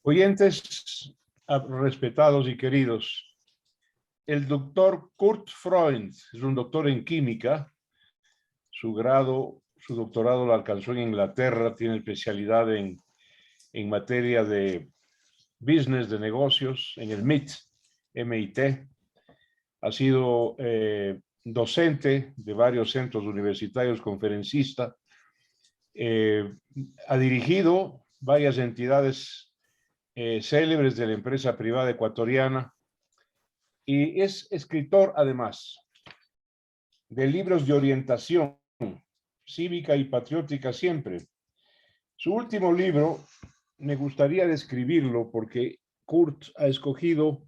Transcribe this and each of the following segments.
Oyentes respetados y queridos, el doctor Kurt Freund es un doctor en química. Su doctorado lo alcanzó en Inglaterra, tiene especialidad en materia de business, de negocios, en el MIT. Ha sido docente de varios centros universitarios, conferencista. Ha dirigido varias entidades célebres de la empresa privada ecuatoriana y es escritor además de libros de orientación cívica y patriótica siempre. Su último libro me gustaría describirlo porque Kurt ha escogido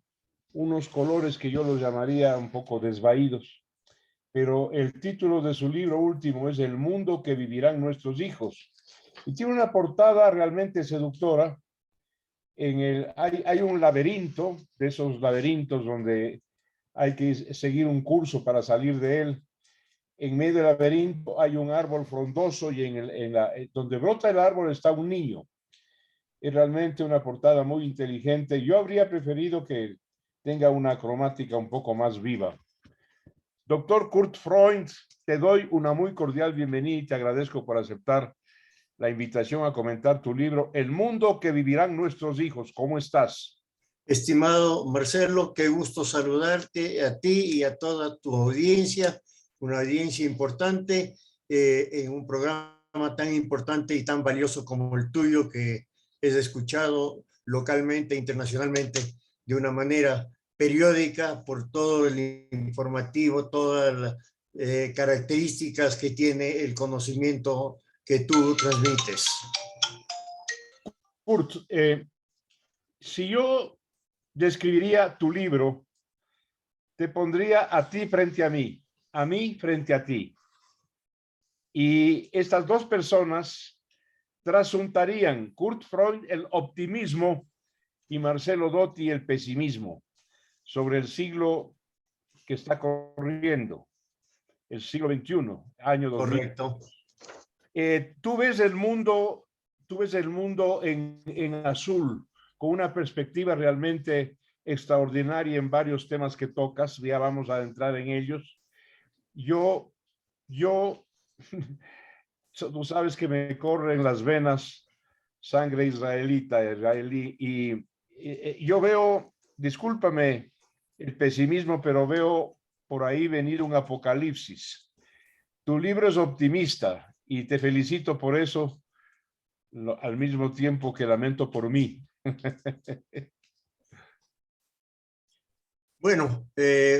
unos colores que yo los llamaría un poco desvaídos, pero el título de su libro último es El mundo que vivirán nuestros hijos y tiene una portada realmente seductora. Hay un laberinto, de esos laberintos donde hay que seguir un curso para salir de él. En medio del laberinto hay un árbol frondoso y donde brota el árbol está un niño. Es realmente una portada muy inteligente. Yo habría preferido que tenga una cromática un poco más viva. Doctor Kurt Freund, te doy una muy cordial bienvenida y te agradezco por aceptar la invitación a comentar tu libro, El mundo que vivirán nuestros hijos. ¿Cómo estás? Estimado Marcelo, qué gusto saludarte a ti y a toda tu audiencia, una audiencia importante en un programa tan importante y tan valioso como el tuyo, que es escuchado localmente, internacionalmente, de una manera periódica por todo el informativo, todas las características que tiene el conocimiento que tú transmites. Kurt, si yo describiría tu libro, te pondría a ti frente a mí frente a ti. Y estas dos personas trasuntarían, Kurt Freund el optimismo y Marcelo Dotti el pesimismo sobre el siglo que está corriendo, el siglo XXI, año 2000. Correcto. Tú ves el mundo en azul, con una perspectiva realmente extraordinaria en varios temas que tocas. Ya vamos a entrar en ellos. Yo, tú sabes que me corre en las venas sangre israelí, y yo veo, discúlpame el pesimismo, pero veo por ahí venir un apocalipsis. Tu libro es optimista y te felicito por eso, al mismo tiempo que lamento por mí. Bueno,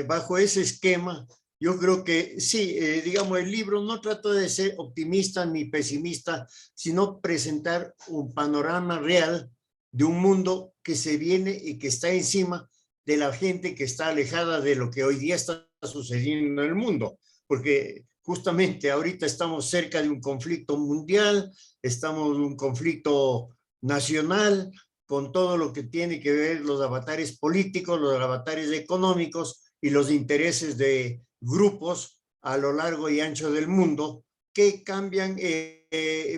bajo ese esquema, yo creo que sí, digamos, el libro no trata de ser optimista ni pesimista, sino presentar un panorama real de un mundo que se viene y que está encima de la gente que está alejada de lo que hoy día está sucediendo en el mundo, porque justamente ahorita estamos cerca de un conflicto mundial, estamos en un conflicto nacional, con todo lo que tiene que ver los avatares políticos, los avatares económicos y los intereses de grupos a lo largo y ancho del mundo que cambian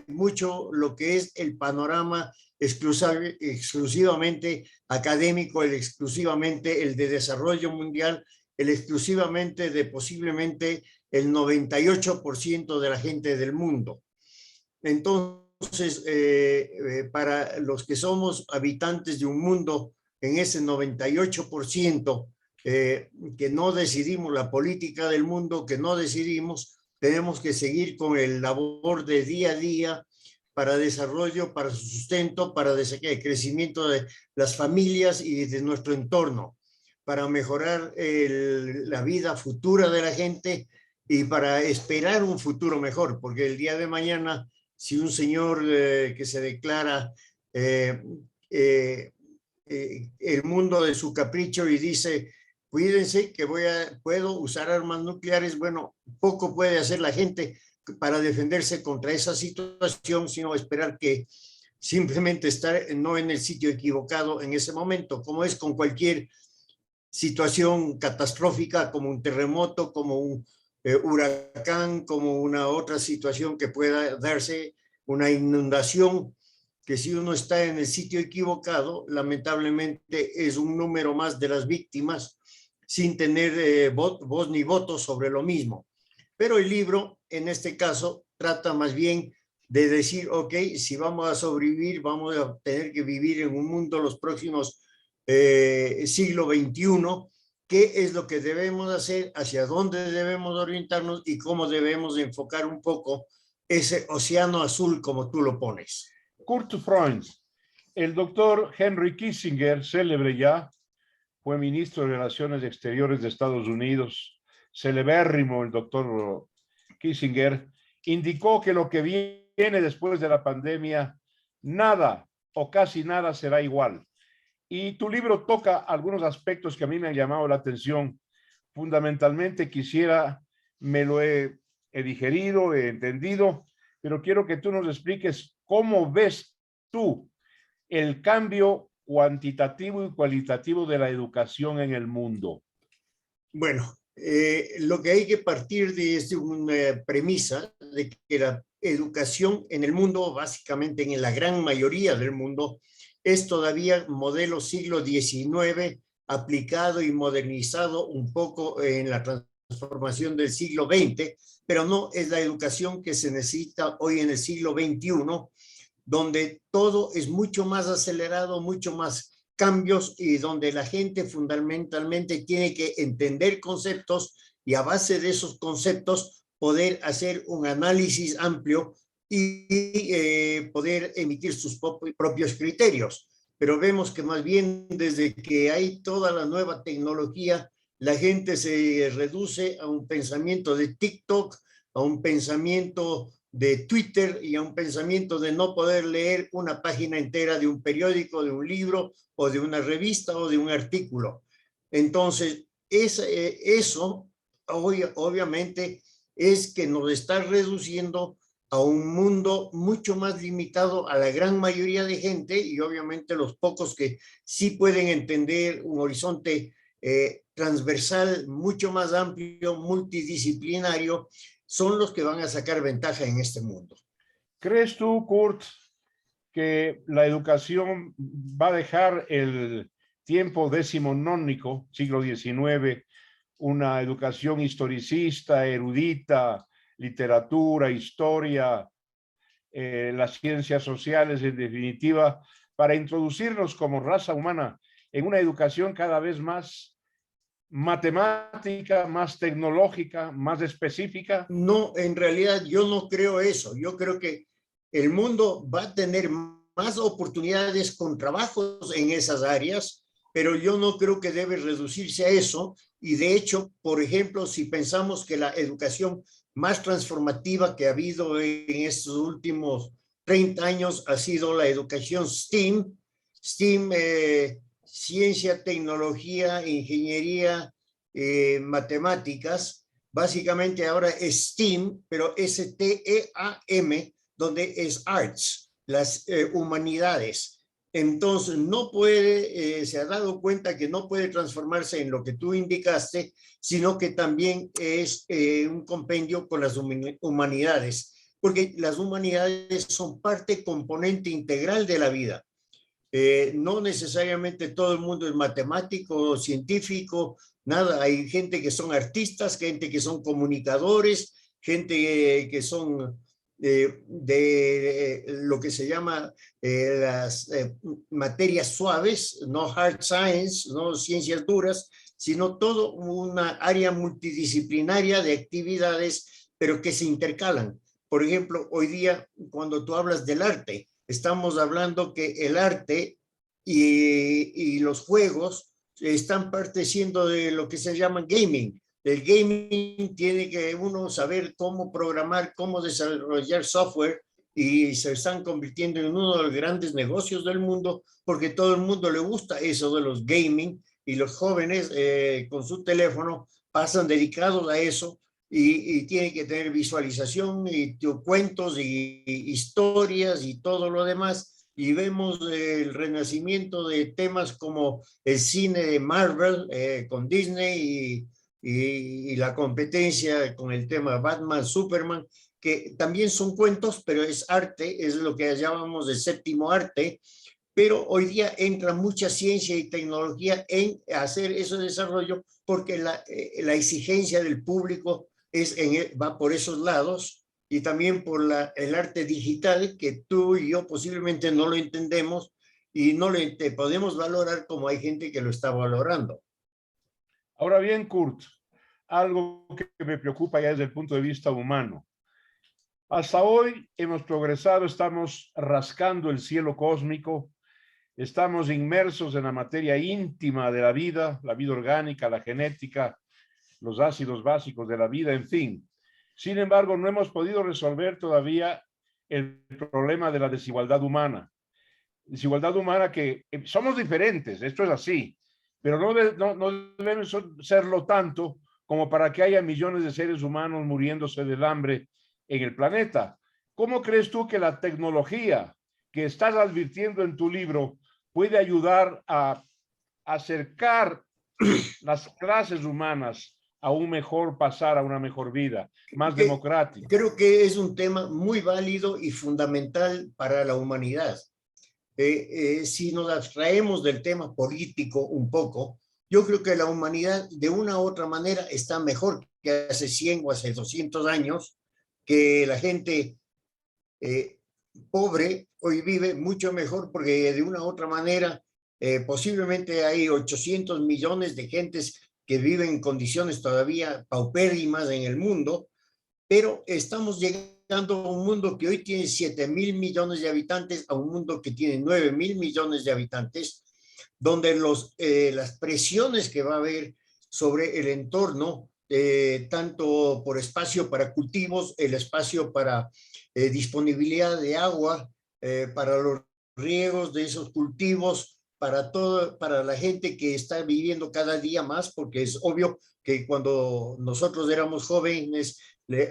mucho lo que es el panorama exclusivamente académico, exclusivamente el de desarrollo mundial, el exclusivamente de posiblemente el 98% de la gente del mundo. Entonces, para los que somos habitantes de un mundo en ese 98%, que no decidimos la política del mundo, que no decidimos, tenemos que seguir con el labor de día a día para desarrollo, para sustento, para crecimiento de las familias y de nuestro entorno, para mejorar la vida futura de la gente y para esperar un futuro mejor, porque el día de mañana, si un señor que se declara el mundo de su capricho y dice, cuídense que puedo usar armas nucleares, bueno, poco puede hacer la gente para defenderse contra esa situación, sino esperar que simplemente estar no en el sitio equivocado en ese momento, como es con cualquier situación catastrófica, como un terremoto, como un huracán, como una otra situación que pueda darse, una inundación que si uno está en el sitio equivocado, lamentablemente es un número más de las víctimas sin tener voz ni voto sobre lo mismo. Pero el libro, en este caso, trata más bien de decir, ok, si vamos a sobrevivir, vamos a tener que vivir en un mundo los próximos siglo XXI, qué es lo que debemos hacer, hacia dónde debemos orientarnos y cómo debemos enfocar un poco ese océano azul, como tú lo pones. Kurt Freund, el doctor Henry Kissinger, célebre ya, fue ministro de Relaciones Exteriores de Estados Unidos, celebérrimo el doctor Kissinger, indicó que lo que viene después de la pandemia, nada o casi nada será igual. Y tu libro toca algunos aspectos que a mí me han llamado la atención. Fundamentalmente me lo he digerido, he entendido, pero quiero que tú nos expliques cómo ves tú el cambio cuantitativo y cualitativo de la educación en el mundo. Bueno, lo que hay que partir de es de una premisa de que la educación en el mundo, básicamente en la gran mayoría del mundo, es todavía modelo siglo XIX aplicado y modernizado un poco en la transformación del siglo XX, pero no es la educación que se necesita hoy en el siglo XXI, donde todo es mucho más acelerado, mucho más cambios y donde la gente fundamentalmente tiene que entender conceptos y a base de esos conceptos poder hacer un análisis amplio y poder emitir sus propios criterios. Pero vemos que más bien desde que hay toda la nueva tecnología, la gente se reduce a un pensamiento de TikTok, a un pensamiento de Twitter y a un pensamiento de no poder leer una página entera de un periódico, de un libro o de una revista o de un artículo. Entonces, eso obviamente es que nos está reduciendo a un mundo mucho más limitado a la gran mayoría de gente y obviamente los pocos que sí pueden entender un horizonte transversal mucho más amplio, multidisciplinario, son los que van a sacar ventaja en este mundo. ¿Crees tú, Kurt, que la educación va a dejar el tiempo decimonónico, siglo XIX, una educación historicista, erudita, literatura, historia, las ciencias sociales, en definitiva, para introducirnos como raza humana en una educación cada vez más matemática, más tecnológica, más específica? No, en realidad yo no creo eso. Yo creo que el mundo va a tener más oportunidades con trabajos en esas áreas, pero yo no creo que debe reducirse a eso. Y de hecho, por ejemplo, si pensamos que la educación más transformativa que ha habido en estos últimos 30 años ha sido la educación STEAM, ciencia, tecnología, ingeniería, matemáticas. Básicamente ahora es STEAM, pero S-T-E-A-M, donde es arts, las humanidades. Entonces, no puede, se ha dado cuenta que no puede transformarse en lo que tú indicaste, sino que también es un compendio con las humanidades, porque las humanidades son parte componente integral de la vida. No necesariamente todo el mundo es matemático, científico, nada. Hay gente que son artistas, gente que son comunicadores, gente que son de lo que se llama las materias suaves, no hard science, no ciencias duras, sino todo una área multidisciplinaria de actividades, pero que se intercalan. Por ejemplo, hoy día, cuando tú hablas del arte, estamos hablando que el arte y los juegos están parteciendo de lo que se llama gaming. El gaming tiene que uno saber cómo programar, cómo desarrollar software y se están convirtiendo en uno de los grandes negocios del mundo porque todo el mundo le gusta eso de los gaming y los jóvenes con su teléfono pasan dedicados a eso y tiene que tener visualización y cuentos y historias y todo lo demás. Y vemos el renacimiento de temas como el cine de Marvel con Disney y la competencia con el tema Batman, Superman. que también son cuentos, pero es arte, es lo que llamamos el séptimo arte, pero hoy día entra mucha ciencia y tecnología en hacer ese desarrollo porque la exigencia del público va por esos lados y también por el arte digital que tú y yo posiblemente no lo entendemos y no te podemos valorar como hay gente que lo está valorando. Ahora bien, Kurt, algo que me preocupa ya desde el punto de vista humano. Hasta hoy hemos progresado, estamos rascando el cielo cósmico, estamos inmersos en la materia íntima de la vida orgánica, la genética, los ácidos básicos de la vida, en fin. Sin embargo, no hemos podido resolver todavía el problema de la desigualdad humana. Desigualdad humana que somos diferentes, esto es así, pero no debemos serlo tanto como para que haya millones de seres humanos muriéndose del hambre en el planeta. ¿Cómo crees tú que la tecnología que estás advirtiendo en tu libro puede ayudar a acercar las clases humanas a un mejor pasar, a una mejor vida, más democrática? Creo que es un tema muy válido y fundamental para la humanidad. Si nos abstraemos del tema político un poco, yo creo que la humanidad de una u otra manera está mejor que hace 100 o hace 200 años, que la gente pobre hoy vive mucho mejor porque de una u otra manera posiblemente hay 800 millones de gentes que viven en condiciones todavía paupérrimas en el mundo, pero estamos llegando a un mundo que hoy tiene 7.000 millones de habitantes, a un mundo que tiene 9.000 millones de habitantes, donde las presiones que va a haber sobre el entorno, tanto por espacio para cultivos, el espacio para disponibilidad de agua, para los riegos de esos cultivos, para la gente que está viviendo cada día más, porque es obvio que cuando nosotros éramos jóvenes,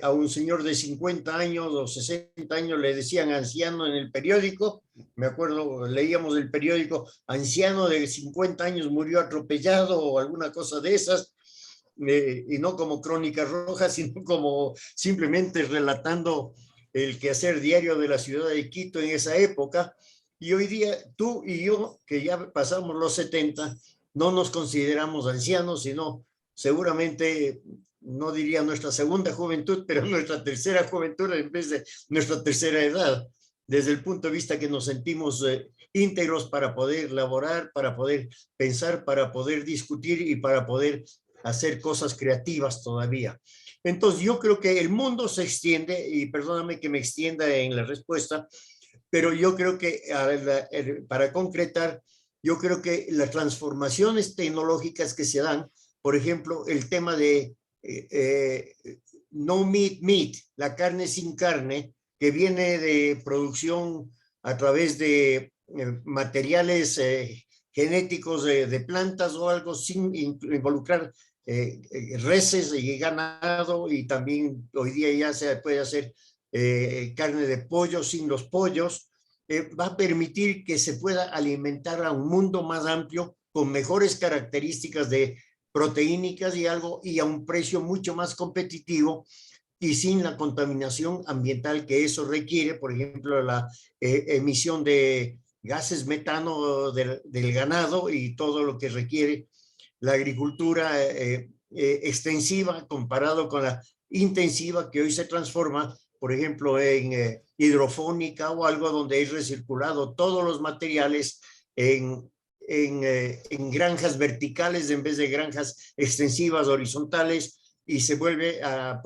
a un señor de 50 años o 60 años le decían anciano en el periódico. Me acuerdo, leíamos el periódico, anciano de 50 años murió atropellado o alguna cosa de esas, y no como crónica roja, sino como simplemente relatando el quehacer diario de la ciudad de Quito en esa época. Y hoy día tú y yo, que ya pasamos los 70, no nos consideramos ancianos, sino seguramente, no diría nuestra segunda juventud, pero nuestra tercera juventud en vez de nuestra tercera edad, desde el punto de vista que nos sentimos íntegros para poder laborar, para poder pensar, para poder discutir y para poder hacer cosas creativas todavía. Entonces yo creo que el mundo se extiende, y perdóname que me extienda en la respuesta, pero yo creo que para concretar, yo creo que las transformaciones tecnológicas que se dan, por ejemplo, el tema de no meat meat, la carne sin carne, que viene de producción a través de materiales genéticos de plantas o algo sin involucrar reses y ganado, y también hoy día ya se puede hacer carne de pollo sin los pollos, va a permitir que se pueda alimentar a un mundo más amplio con mejores características de proteínicas y algo, y a un precio mucho más competitivo y sin la contaminación ambiental que eso requiere, por ejemplo, la emisión de gases metano del ganado y todo lo que requiere la agricultura extensiva comparado con la intensiva que hoy se transforma, por ejemplo, en hidrofónica o algo donde es recirculado todos los materiales en granjas verticales en vez de granjas extensivas horizontales, y se vuelve a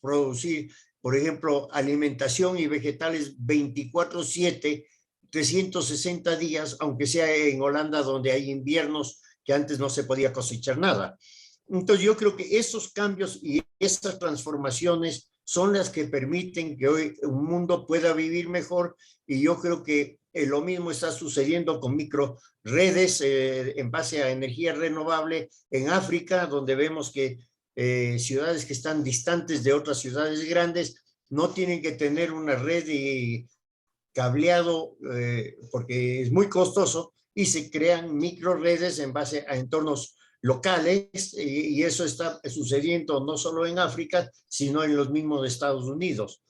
producir, por ejemplo, alimentación y vegetales 24/7, 360 días, aunque sea en Holanda donde hay inviernos que antes no se podía cosechar nada. Entonces yo creo que esos cambios y esas transformaciones son las que permiten que hoy un mundo pueda vivir mejor, y yo creo que lo mismo está sucediendo con microredes en base a energía renovable en África, donde vemos que ciudades que están distantes de otras ciudades grandes no tienen que tener una red y cableado porque es muy costoso, y se crean microredes en base a entornos locales, y eso está sucediendo no solo en África, sino en los mismos Estados Unidos.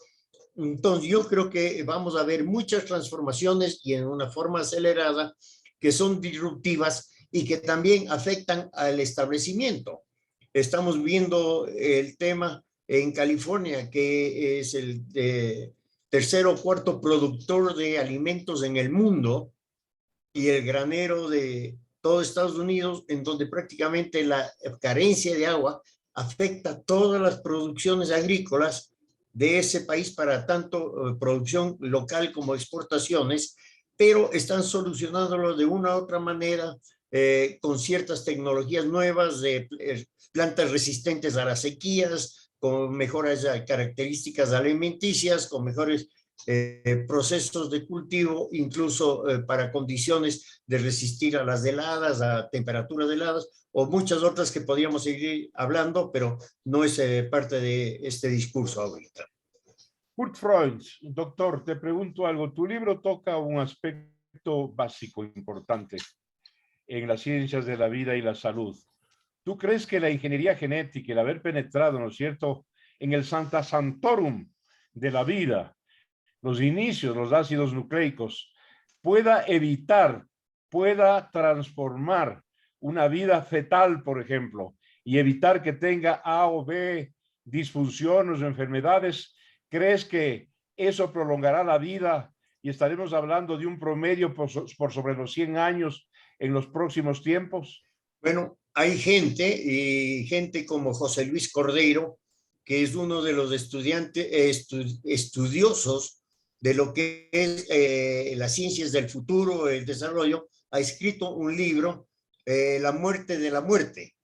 Entonces, yo creo que vamos a ver muchas transformaciones y en una forma acelerada que son disruptivas y que también afectan al establecimiento. Estamos viendo el tema en California, que es el tercer o cuarto productor de alimentos en el mundo y el granero de todo Estados Unidos, en donde prácticamente la carencia de agua afecta todas las producciones agrícolas de ese país para tanto producción local como exportaciones, pero están solucionándolo de una u otra manera con ciertas tecnologías nuevas de plantas resistentes a las sequías, con mejores características alimenticias, con mejores procesos de cultivo, incluso para condiciones de resistir a las heladas, a temperaturas heladas, o muchas otras que podríamos seguir hablando, pero no es parte de este discurso ahorita. Kurt Freund, doctor, te pregunto algo. Tu libro toca un aspecto básico, importante, en las ciencias de la vida y la salud. ¿Tú crees que la ingeniería genética, el haber penetrado, ¿no es cierto?, en el Santa Santorum de la vida, los inicios, los ácidos nucleicos, pueda evitar, pueda transformar una vida fetal, por ejemplo, y evitar que tenga A o B disfunciones o enfermedades? ¿Crees que eso prolongará la vida y estaremos hablando de un promedio por sobre los 100 años en los próximos tiempos? Bueno, hay gente, y gente como José Luis Cordeiro, que es uno de los estudiosos de lo que es las ciencias del futuro, el desarrollo, ha escrito un libro, La muerte de la muerte,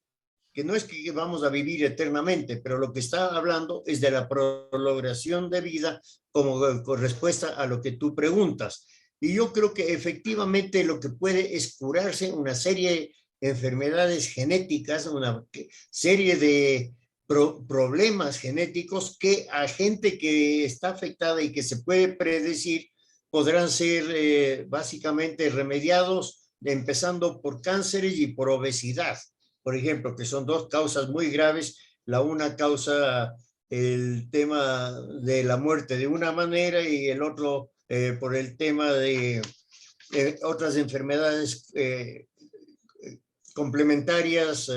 que no es que vamos a vivir eternamente, pero lo que está hablando es de la prolongación de vida como con respuesta a lo que tú preguntas. Y yo creo que efectivamente lo que puede es curarse una serie de enfermedades genéticas, una serie de problemas genéticos que a gente que está afectada y que se puede predecir podrán ser básicamente remediados, empezando por cánceres y por obesidad, por ejemplo, que son dos causas muy graves. La una causa el tema de la muerte de una manera y el otro por el tema de otras enfermedades complementarias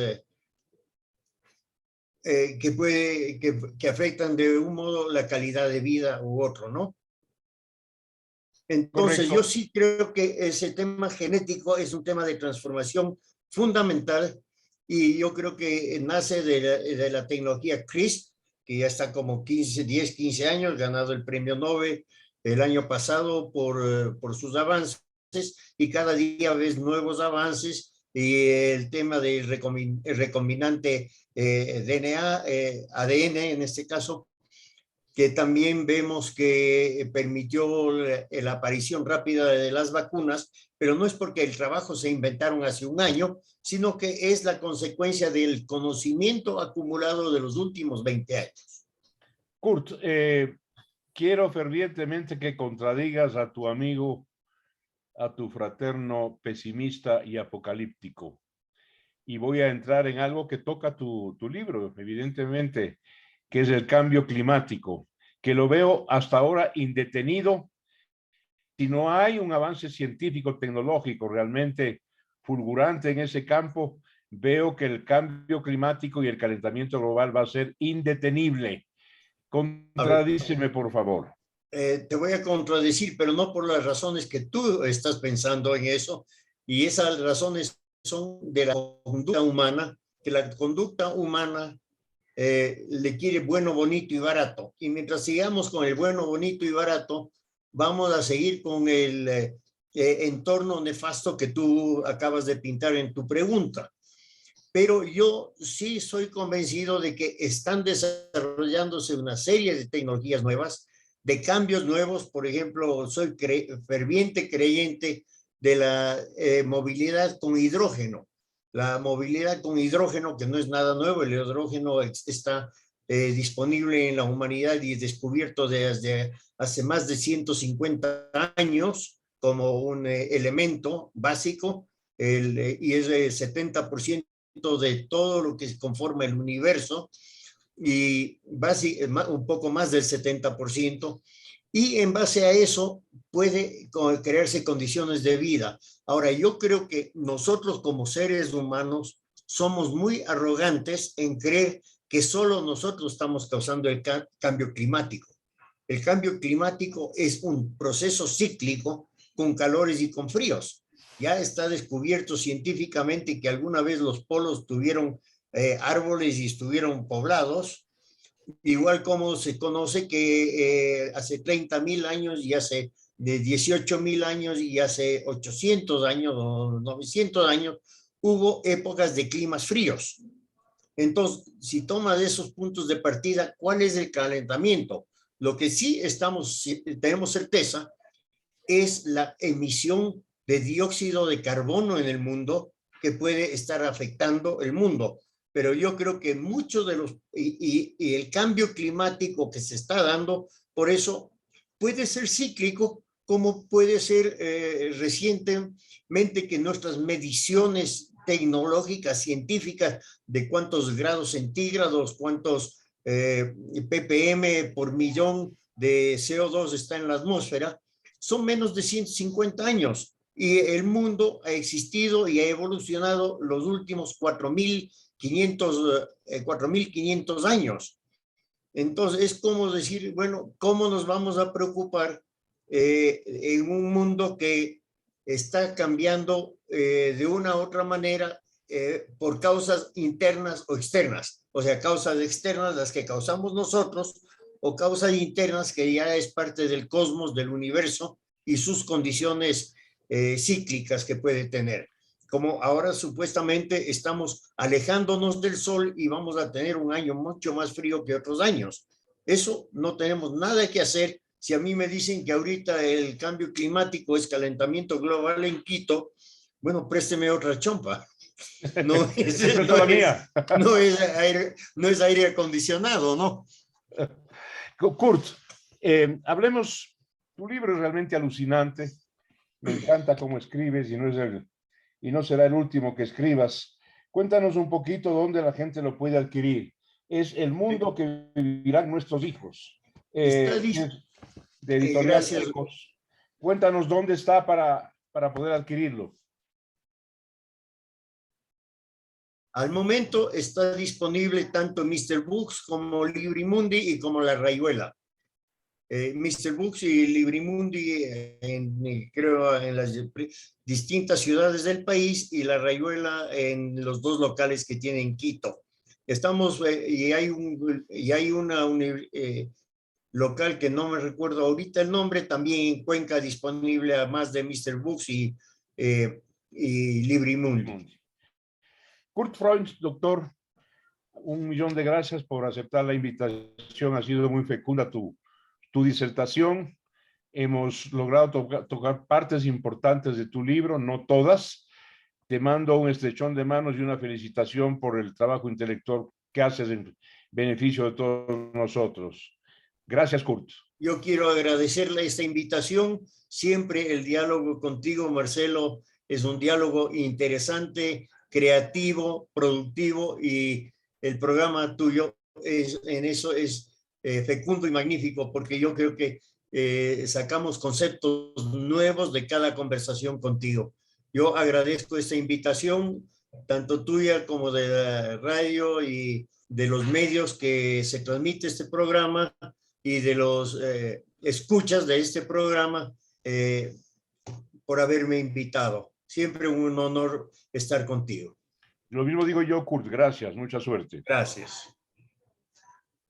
que afectan de un modo la calidad de vida u otro, ¿no? Entonces, Correcto. yo sí creo que ese tema genético es un tema de transformación fundamental y yo creo que nace de la tecnología CRISPR, que ya está como 10, 15 años, ganado el premio Nobel el año pasado por sus avances y cada día ves nuevos avances y el tema del recombinante DNA, ADN en este caso, que también vemos que permitió la aparición rápida de las vacunas, pero no es porque el trabajo se inventaron hace un año, sino que es la consecuencia del conocimiento acumulado de los últimos 20 años. Kurt, quiero fervientemente que contradigas a tu amigo, a tu fraterno pesimista y apocalíptico. Y voy a entrar en algo que toca tu libro, evidentemente, que es el cambio climático, que lo veo hasta ahora indetenido. Si no hay un avance científico, tecnológico realmente fulgurante en ese campo, veo que el cambio climático y el calentamiento global va a ser indetenible. Contradíceme, por favor. Te voy a contradecir, pero no por las razones que tú estás pensando en eso, y esas razones son de la conducta humana, que la conducta humana le quiere bueno, bonito y barato. Y mientras sigamos con el bueno, bonito y barato, vamos a seguir con el entorno nefasto que tú acabas de pintar en tu pregunta. Pero yo sí soy convencido de que están desarrollándose una serie de tecnologías nuevas, de cambios nuevos. Por ejemplo, soy ferviente creyente de la movilidad con hidrógeno. La movilidad con hidrógeno, que no es nada nuevo, el hidrógeno está disponible en la humanidad y descubierto desde hace más de 150 años como un elemento básico, y es el 70% de todo lo que conforma el universo y un poco más del 70%. y en base a eso puede crearse condiciones de vida. Ahora, yo creo que nosotros como seres humanos somos muy arrogantes en creer que solo nosotros estamos causando el cambio climático. El cambio climático es un proceso cíclico con calores y con fríos. Ya está descubierto científicamente que alguna vez los polos tuvieron árboles y estuvieron poblados, igual como se conoce que hace 30.000 años y hace de 18.000 años y hace 800 años o 900 años hubo épocas de climas fríos. Entonces, si toma de esos puntos de partida, ¿cuál es el calentamiento? Lo que sí tenemos certeza es la emisión de dióxido de carbono en el mundo que puede estar afectando el mundo. Pero yo creo que muchos de los, y el cambio climático que se está dando, por eso puede ser cíclico, como puede ser recientemente que nuestras mediciones tecnológicas, científicas, de cuántos grados centígrados, cuántos ppm por millón de CO2 está en la atmósfera, son menos de 150 años y el mundo ha existido y ha evolucionado los últimos 4.500 años. Entonces es como decir, bueno, ¿cómo nos vamos a preocupar en un mundo que está cambiando de una u otra manera por causas internas o externas? O sea, causas externas las que causamos nosotros o causas internas que ya es parte del cosmos, del universo y sus condiciones cíclicas que puede tener. Como ahora supuestamente estamos alejándonos del sol y vamos a tener un año mucho más frío que otros años. Eso no tenemos nada que hacer. Si a mí me dicen que ahorita el cambio climático es calentamiento global en Quito, bueno, présteme otra chompa. No es, La mía. no es aire acondicionado, ¿no? Kurt, hablemos, tu libro es realmente alucinante, me encanta cómo escribes y no será el último que escribas. Cuéntanos un poquito dónde la gente lo puede adquirir. Es El mundo que vivirán nuestros hijos, de Editorial gracias. Ecos. Cuéntanos dónde está para poder adquirirlo. Al momento está disponible tanto Mr. Books como Librimundi y como La Rayuela. Mr. Books y Librimundi creo en las distintas ciudades del país y La Rayuela en los dos locales que tiene en Quito. Estamos, y hay una local que no me recuerdo ahorita el nombre, también en Cuenca disponible además de Mr. Books y Librimundi. Kurt Freund, doctor, 1.000.000 de gracias por aceptar la invitación. Ha sido muy fecunda tu disertación. Hemos logrado tocar partes importantes de tu libro, no todas. Te mando un estrechón de manos y una felicitación por el trabajo intelectual que haces en beneficio de todos nosotros. Gracias, Kurt. Yo quiero agradecerle esta invitación. Siempre el diálogo contigo, Marcelo, es un diálogo interesante, creativo, productivo, y el programa tuyo en eso es fecundo y magnífico, porque yo creo que sacamos conceptos nuevos de cada conversación contigo. Yo agradezco esta invitación, tanto tuya como de la radio y de los medios que se transmite este programa y de los escuchas de este programa por haberme invitado. Siempre un honor estar contigo. Lo mismo digo yo, Kurt. Gracias. Mucha suerte. Gracias.